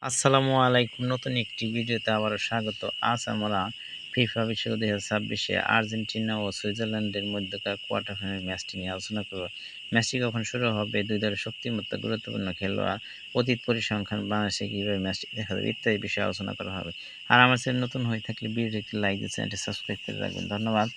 আসসালামু আলাইকুম। নতুন একটি ভিডিওতে আবারও স্বাগত। আজ আমরা ফিফা বিশ্বকাপ ২০২৬ আর্জেন্টিনা ও সুইজারল্যান্ডের মধ্যকার কোয়ার্টার ফাইনাল ম্যাচটি নিয়ে আলোচনা করব। ম্যাচটি কখন শুরু হবে, দুই দলের শক্তিমত্তা, গুরুত্বপূর্ণ খেলোয়াড়, অতীত পরিসংখ্যান, বাংলাদেশে কীভাবে ম্যাচটি দেখা যাবে ইত্যাদি বিষয়ে আলোচনা করা হবে। আর আমার চ্যানেল নতুন হয়ে থাকলে ভিডিওটি একটি লাইক দিয়ে চ্যানেলটি সাবস্ক্রাইব করে রাখবেন। ধন্যবাদ।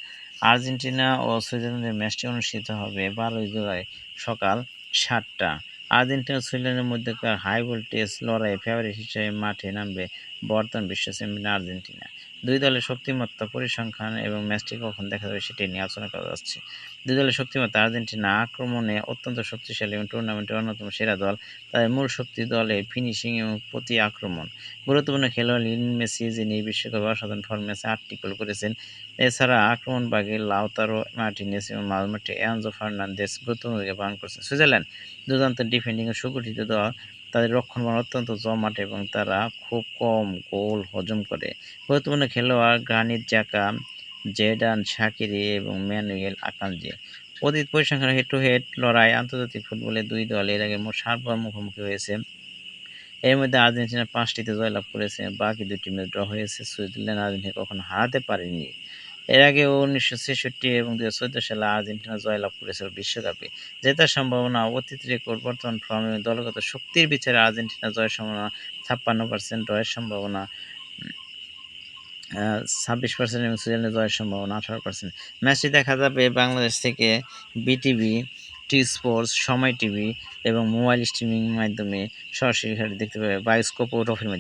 আর্জেন্টিনা ও সুইজারল্যান্ডের ম্যাচটি অনুষ্ঠিত হবে ১২ জুলাই সকাল ৭টা। আর্জেন্টিনা ও সুইজারল্যান্ডের মধ্যকার হাই ভোল্টেজ লড়াইয়ে ফেভারিট হিসেবে মাঠে নামবে বর্তমান বিশ্ব চ্যাম্পিয়ন আর্জেন্টিনা। দুই দলের শক্তিমত্তা, পরিসংখ্যান এবং ম্যাচটি কখন দেখা যাবে সেটি নিয়ে আলোচনা করা যাচ্ছে। দুই দলের শক্তিমত্তা: আর্জেন্টিনা আক্রমণে অত্যন্ত শক্তিশালী এবং টুর্নামেন্টের অন্যতম সেরা দল। তাদের মূল শক্তি দলের ফিনিশিং এবং প্রতি আক্রমণ। গুরুত্বপূর্ণ খেলোয়াড় লিওনেল মেসি, যিনি এই বিশ্বকাপে অসাধারণ ফরম্যাচে ৮টি গোল করেছেন। এছাড়া আক্রমণভাগে লাউতারো মার্টিনেজ এবং মাঝমাঠে এনজো ফার্নান্দেজ গুরুত্বপূর্ণ ভূমিকা পালন করছেন। সুইজারল্যান্ড দুর্দান্ত ডিফেন্ডিং ও সুগঠিত দল। তাদের রক্ষণভাগ অত্যন্ত জমাট এবং তারা খুব কম গোল হজম করে। গুরুত্বপূর্ণ খেলোয়াড় গ্রানিট জাকা, জেডান শাকিরি এবং ম্যানুয়েল আকানজি। অতীত পরিসংখ্যান: হেড টু হেড লড়াই: আন্তর্জাতিক ফুটবলে দুই দল এর আগে মোট ৭ বার মুখোমুখি হয়েছে। এর মধ্যে আর্জেন্টিনা ৫টিতে জয়লাভ করেছে, বাকি ২টি ম্যাচ ড্র হয়েছে। সুইজারল্যান্ড আর্জেন্টিনা কখনো হারাতে পারেনি। এর আগে ১৯৬৬ এবং ২০১৪ সালে আর্জেন্টিনা জয়লাভ করেছিল বিশ্বকাপে। জেতার সম্ভাবনা: অতীত রেকর্ড, বর্তমান ফর্ম এবং দলগত শক্তির বিচারে আর্জেন্টিনা জয়ের সম্ভাবনা ৫৬%, ড্রয়ের সম্ভাবনা ২৬% এবং সুইজারল্যান্ডের জয়ের সম্ভাবনা ১৮%। ম্যাচটি দেখা যাবে বাংলাদেশ থেকে বিটিভি, টি স্পোর্টস, সময় টিভি এবং মোবাইল স্ট্রিমিং মাধ্যমে সরাসরি দেখতে পাবে বায়োস্কোপ ও টফির মাধ্যমে।